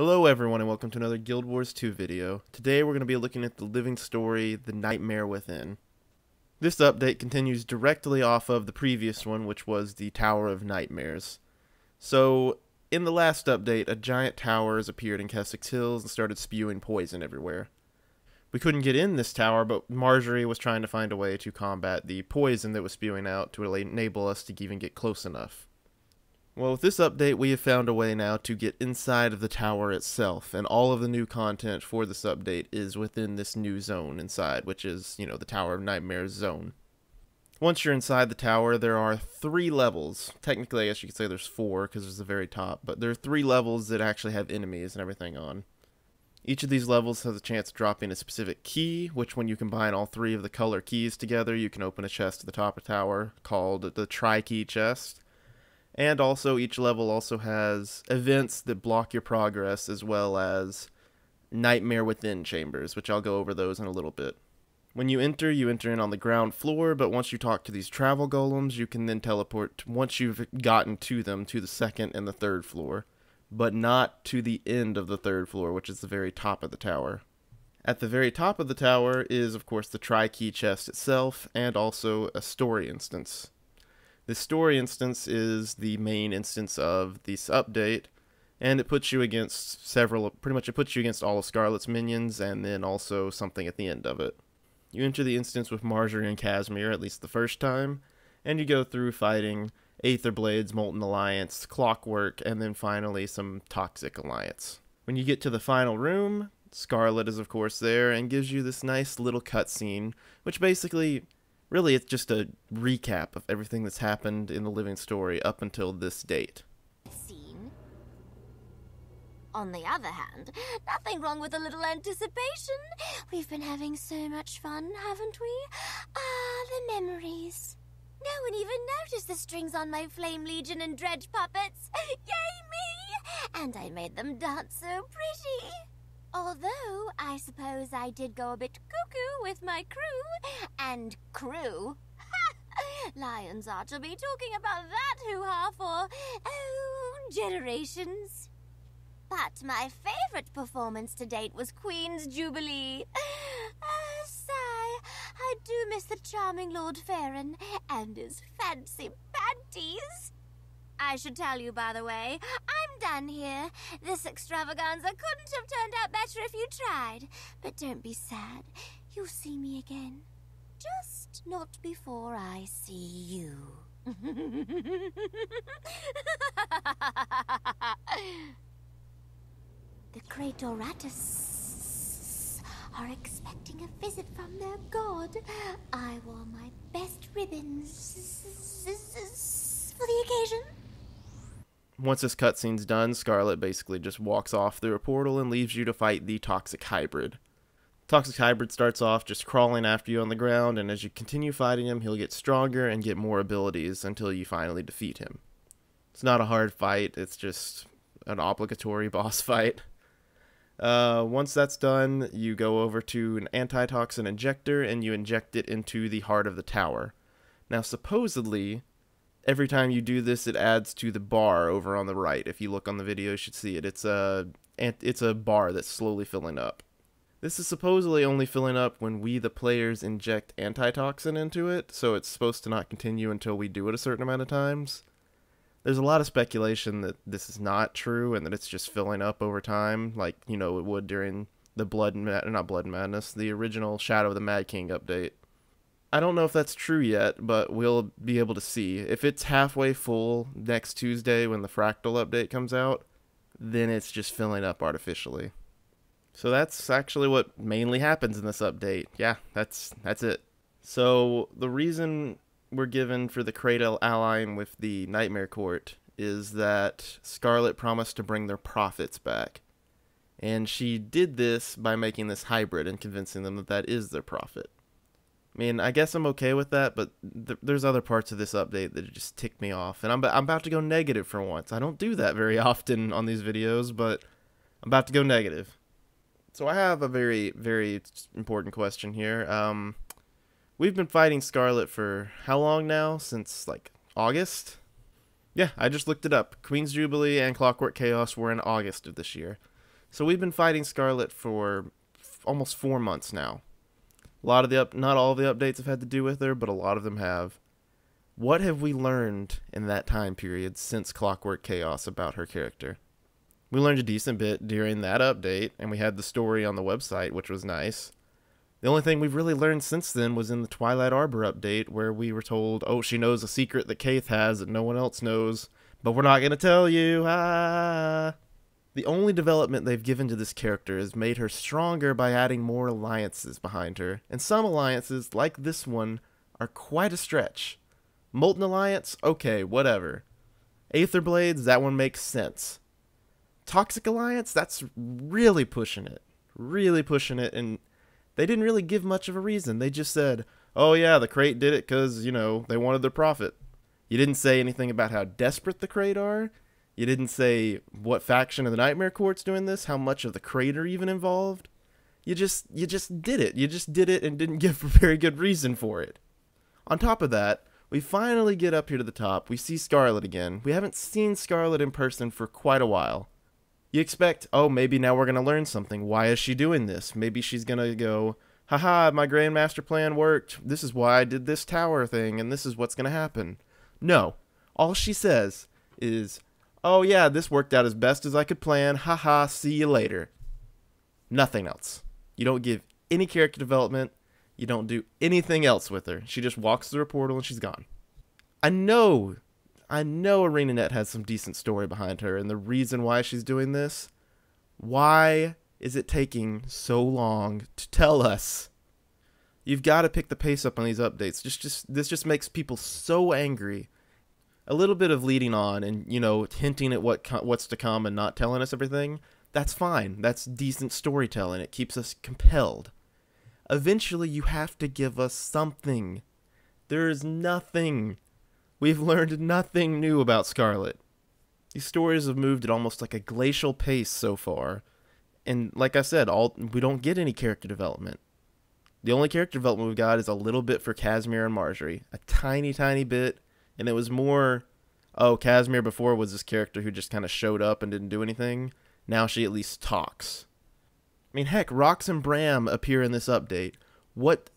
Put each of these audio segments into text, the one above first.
Hello everyone and welcome to another Guild Wars 2 video. Today we're going to be looking at the living story, The Nightmare Within. This update continues directly off of the previous one, which was the Tower of Nightmares. So, in the last update, a giant tower has appeared in Kessex Hills and started spewing poison everywhere. We couldn't get in this tower, but Marjorie was trying to find a way to combat the poison that was spewing out to enable us to even get close enough. Well, with this update, we have found a way now to get inside of the tower itself, and all of the new content for this update is within this new zone inside, which is, the Tower of Nightmares zone. Once you're inside the tower, there are 3 levels. Technically, I guess you could say there's 4, because there's the very top, but there are 3 levels that actually have enemies and everything on. Each of these levels has a chance of dropping a specific key, which when you combine all 3 of the color keys together, you can open a chest at the top of the tower called the Tri-Key Chest. And also, each level also has events that block your progress, as well as Nightmare Within chambers, which I'll go over those in a little bit. When you enter in on the ground floor, but once you talk to these travel golems, you can then teleport, once you've gotten to them, to the 2nd and the 3rd floor, but not to the end of the 3rd floor, which is the very top of the tower. At the very top of the tower is, of course, the Tri-Key Chest itself, and also a story instance. The story instance is the main instance of this update, and it puts you against it puts you against all of Scarlet's minions, and then also something at the end of it. You enter the instance with Marjorie and Casimir, at least the first time, and you go through fighting Aether Blades, Molten Alliance, Clockwork, and then finally some Toxic Alliance. When you get to the final room, Scarlet is of course there, and gives you this nice little cutscene, which basically... really, it's just a recap of everything that's happened in the living story up until this date. Scene. On the other hand, nothing wrong with a little anticipation. We've been having so much fun, haven't we? Ah, the memories. No one even noticed the strings on my Flame Legion and Dredge puppets. Yay me! And I made them dance so pretty. Although, I suppose I did go a bit cuckoo with my crew. And crew? Ha! Lions ought to be talking about that hoo-ha for, generations. But my favorite performance to date was Queen's Jubilee. Sigh, I do miss the charming Lord Farron and his fancy panties. I should tell you, by the way, I'm done here. This extravaganza couldn't have turned out better if you tried. But don't be sad. You'll see me again. Just not before I see you. The Kraitoratus are expecting a visit from their god. I wore my best ribbons for the occasion. Once this cutscene's done, Scarlet basically just walks off through a portal and leaves you to fight the Toxic Hybrid. Toxic Hybrid starts off just crawling after you on the ground, and as you continue fighting him, he'll get stronger and get more abilities until you finally defeat him. It's not a hard fight, it's just an obligatory boss fight. Once that's done, you go over to an antitoxin injector, and you inject it into the heart of the tower. Now, supposedly... every time you do this, it adds to the bar over on the right. If you look on the video, you should see it. It's a bar that's slowly filling up. This is supposedly only filling up when we, the players, inject antitoxin into it, so it's supposed to not continue until we do it a certain amount of times. There's a lot of speculation that this is not true and that it's just filling up over time, like, it would during the the original Shadow of the Mad King update. I don't know if that's true yet, but we'll be able to see. If it's halfway full next Tuesday when the Fractal update comes out, then it's just filling up artificially. So that's actually what mainly happens in this update. Yeah, that's it. So the reason we're given for the krait allying with the Nightmare Court is that Scarlet promised to bring their profits back. And she did this by making this hybrid and convincing them that that is their profit. I mean, I guess I'm okay with that, but there's other parts of this update that just tick me off. And I'm about to go negative for once. I don't do that very often on these videos, but I'm about to go negative. So I have a very, very important question here. We've been fighting Scarlet for how long now? Since, like, August? Yeah, I just looked it up. Queen's Jubilee and Clockwork Chaos were in August of this year. So we've been fighting Scarlet for almost 4 months now. A lot of not all of the updates have had to do with her, but a lot of them have. What have we learned in that time period since Clockwork Chaos about her character? We learned a decent bit during that update, and we had the story on the website, which was nice. The only thing we've really learned since then was in the Twilight Arbor update, where we were told, oh, she knows a secret that Kaith has that no one else knows, but we're not going to tell you. Ah. The only development they've given to this character has made her stronger by adding more alliances behind her, and some alliances, like this one, are quite a stretch. Molten Alliance? Okay, whatever. Aether Blades? That one makes sense. Toxic Alliance? That's really pushing it. Really pushing it, and they didn't really give much of a reason. They just said, oh yeah, the krait did it because, you know, they wanted their profit. You didn't say anything about how desperate the krait are. You didn't say what faction of the Nightmare Court's doing this, how much of the krait are even involved. You just did it. You just did it and didn't give a very good reason for it. On top of that, we finally get up here to the top. We see Scarlet again. We haven't seen Scarlet in person for quite a while. You expect, oh, maybe now we're going to learn something. Why is she doing this? Maybe she's going to go, haha, my Grandmaster plan worked. This is why I did this tower thing, and this is what's going to happen. No. All she says is, oh yeah, this worked out as best as I could plan. Haha, see you later. Nothing else. You don't give any character development. You don't do anything else with her. She just walks through a portal and she's gone. I know ArenaNet has some decent story behind her, and the reason why she's doing this. Why is it taking so long to tell us? You've got to pick the pace up on these updates. This just makes people so angry. A little bit of leading on and, you know, hinting at what's to come and not telling us everything, that's fine. That's decent storytelling. It keeps us compelled. Eventually, you have to give us something. There is nothing. We've learned nothing new about Scarlet. These stories have moved at almost like a glacial pace so far. And like I said, we don't get any character development. The only character development we've got is a little bit for Casimir and Marjorie. A tiny, tiny bit. And it was more, oh, Casimir before was this character who just kind of showed up and didn't do anything. Now she at least talks. I mean, heck, Rox and Bram appear in this update. What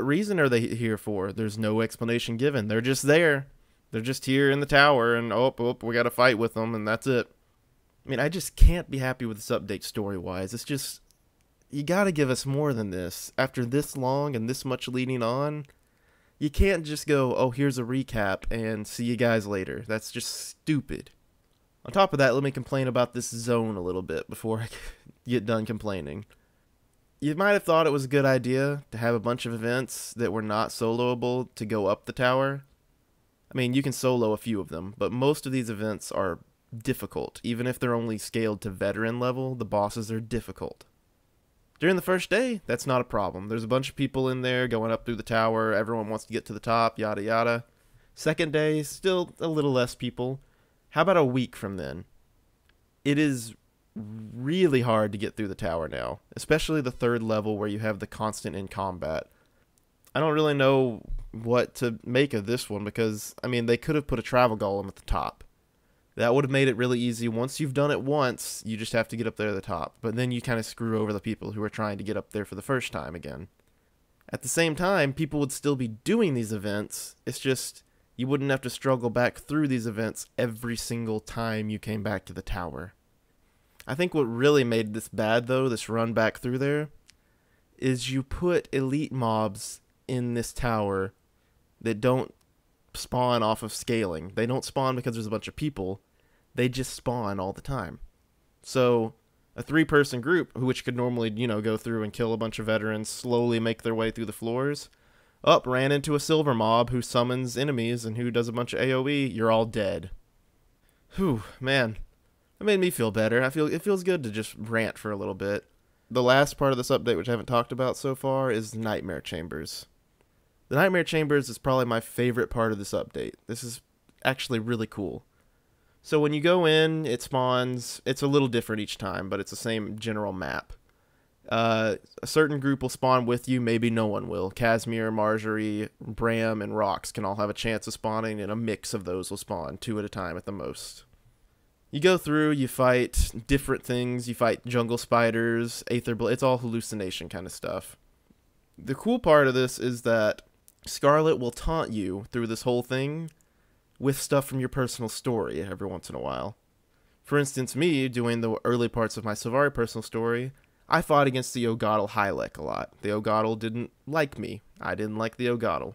reason are they here for? There's no explanation given. They're just there. They're just here in the tower, and oh, we got to fight with them, and that's it. I mean, I just can't be happy with this update story-wise. It's just, you got to give us more than this. After this long and this much leading on, you can't just go, oh, here's a recap, and see you guys later. That's just stupid. On top of that, let me complain about this zone a little bit before I get done complaining. You might have thought it was a good idea to have a bunch of events that were not soloable to go up the tower. I mean, you can solo a few of them, but most of these events are difficult. Even if they're only scaled to veteran level, the bosses are difficult. During the first day, that's not a problem. There's a bunch of people in there going up through the tower. Everyone wants to get to the top, yada yada. Second day, still a little less people. How about a week from then? It is really hard to get through the tower now, especially the third level where you have the constant in combat. I don't really know what to make of this one because, I mean, they could have put a travel golem at the top. That would have made it really easy. Once you've done it once, you just have to get up there at the top. But then you kind of screw over the people who are trying to get up there for the first time again. At the same time, people would still be doing these events. It's just, you wouldn't have to struggle back through these events every single time you came back to the tower. I think what really made this bad, though, this run back through there, is you put elite mobs in this tower that don't spawn off of scaling. They don't spawn because there's a bunch of people. They just spawn all the time. So a 3-person group, which could normally, you know, go through and kill a bunch of veterans, slowly make their way through the floors, ran into a silver mob who summons enemies and who does a bunch of AoE, you're all dead. Whew, man. That made me feel better. It feels good to just rant for a little bit. The last part of this update, which I haven't talked about so far, is Nightmare Chambers. The Nightmare Chambers is probably my favorite part of this update. This is actually really cool. So when you go in, it spawns. It's a little different each time, but it's the same general map. A certain group will spawn with you, maybe no one will. Casimir, Marjorie, Bram, and Rox can all have a chance of spawning, and a mix of those will spawn, 2 at a time at the most. You go through, you fight different things, you fight jungle spiders, it's all hallucination kind of stuff. The cool part of this is that Scarlet will taunt you through this whole thing with stuff from your personal story every once in a while. For instance, me, doing the early parts of my Sylvari personal story, I fought against the Ogadal Hylek a lot. The Ogadal didn't like me. I didn't like the Ogadal.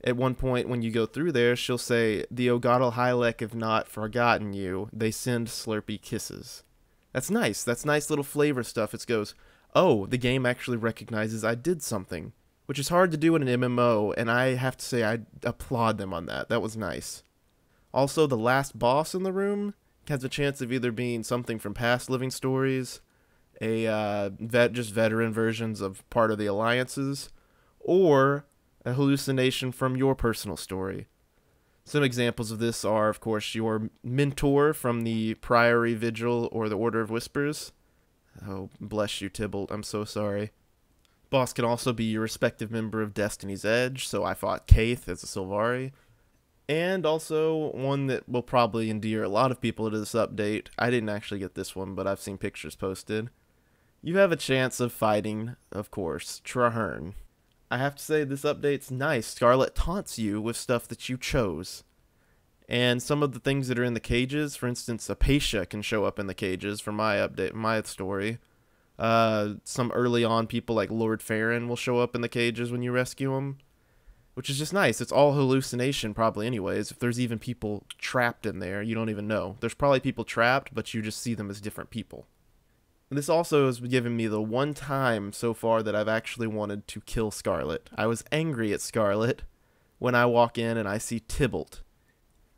At one point, when you go through there, she'll say, "The Ogadal Hylek have not forgotten you. They send Slurpy kisses." That's nice. That's nice little flavor stuff. It goes, oh, the game actually recognizes I did something, which is hard to do in an MMO, and I have to say I applaud them on that. That was nice. Also, the last boss in the room has a chance of either being something from past living stories, just veteran versions of part of the alliances, or a hallucination from your personal story. Some examples of this are, of course, your mentor from the Priory Vigil or the Order of Whispers. Oh, bless you, Tybalt. I'm so sorry. Boss can also be your respective member of Destiny's Edge, so I fought Kaith as a Sylvari. And also one that will probably endear a lot of people to this update. I didn't actually get this one, but I've seen pictures posted. You have a chance of fighting, of course, Traherne. I have to say, this update's nice. Scarlet taunts you with stuff that you chose. And some of the things that are in the cages, for instance, Apatia can show up in the cages for my story. Some early on people like Lord Farron will show up in the cages when you rescue him, which is just nice. It's all hallucination probably anyways. If there's even people trapped in there, you don't even know. There's probably people trapped, but you just see them as different people. And this also has given me the one time so far that I've actually wanted to kill Scarlet. I was angry at Scarlet when I walk in and I see Tybalt.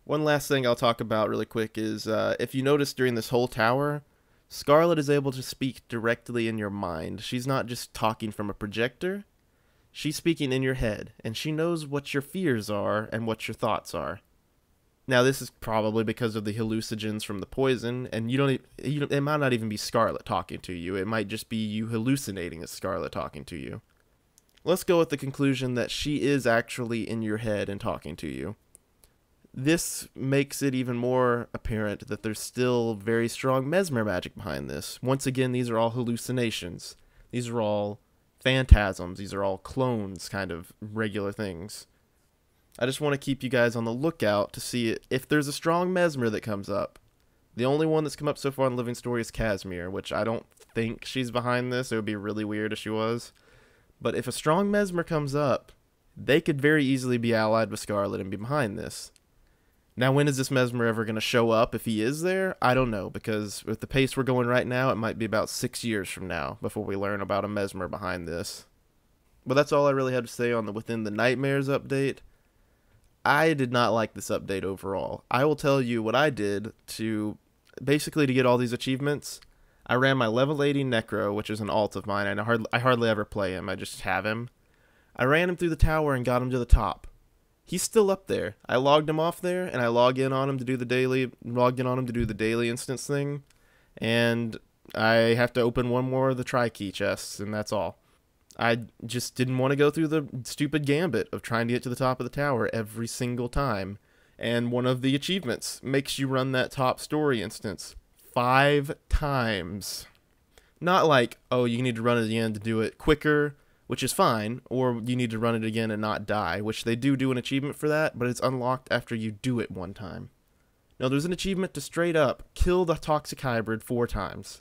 One last thing I'll talk about really quick is, if you notice during this whole tower, Scarlet is able to speak directly in your mind. She's not just talking from a projector. She's speaking in your head, and she knows what your fears are and what your thoughts are. Now, this is probably because of the hallucinogens from the poison, and it might not even be Scarlet talking to you. It might just be you hallucinating as Scarlet talking to you. Let's go with the conclusion that she is actually in your head and talking to you. This makes it even more apparent that there's still very strong mesmer magic behind this. Once again, these are all hallucinations. These are all phantasms. These are all clones, kind of regular things. I just want to keep you guys on the lookout to see if there's a strong mesmer that comes up. The only one that's come up so far in Living Story is Casimir, which I don't think she's behind this. It would be really weird if she was. But if a strong mesmer comes up, they could very easily be allied with Scarlet and be behind this. Now, when is this mesmer ever going to show up? If he is there, I don't know, because with the pace we're going right now, it might be about 6 years from now before we learn about a mesmer behind this. But that's all I really had to say on the Within the Nightmares update. I did not like this update overall. I will tell you what I did to get all these achievements. I ran my level 80 Necro, which is an alt of mine, and I hardly ever play him. I just have him. I ran him through the tower and got him to the top. He's still up there. I logged him off there, and I logged in on him to do the daily instance thing, and I have to open one more of the tri-key chests, and that's all. I just didn't want to go through the stupid gambit of trying to get to the top of the tower every single time, and one of the achievements makes you run that top story instance 5 times. Not like, oh, you need to run it again to do it quicker, which is fine, or you need to run it again and not die, which they do an achievement for that, but it's unlocked after you do it one time. Now, there's an achievement to straight up kill the toxic hybrid 4 times,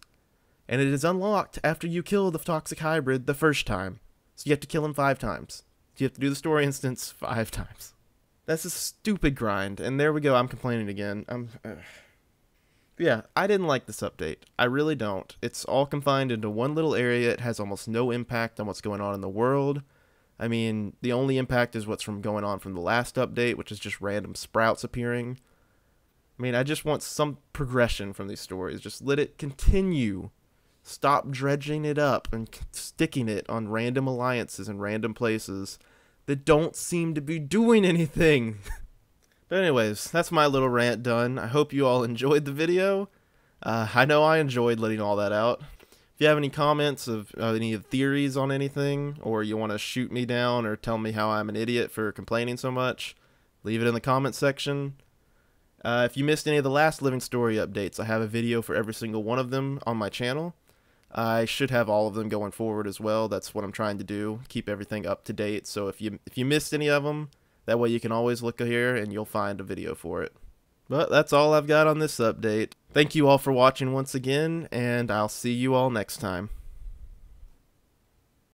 and it is unlocked after you kill the toxic hybrid the first time, so you have to kill him 5 times. So you have to do the story instance 5 times. That's a stupid grind, and there we go, I'm complaining again. Yeah, I didn't like this update. I really don't. It's all confined into one little area. It has almost no impact on what's going on in the world. I mean, the only impact is what's going on from the last update, which is just random sprouts appearing. I mean, I just want some progression from these stories. Just let it continue. Stop dredging it up and sticking it on random alliances and random places that don't seem to be doing anything. But anyways, that's my little rant done. I hope you all enjoyed the video. I know I enjoyed letting all that out. If you have any comments of any theories on anything, or you want to shoot me down or tell me how I'm an idiot for complaining so much, leave it in the comment section. If you missed any of the last Living Story updates, I have a video for every single one of them on my channel. I should have all of them going forward as well. That's what I'm trying to do, keep everything up to date. So if you missed any of them, that way you can always look here and you'll find a video for it. But that's all I've got on this update. Thank you all for watching once again, and I'll see you all next time.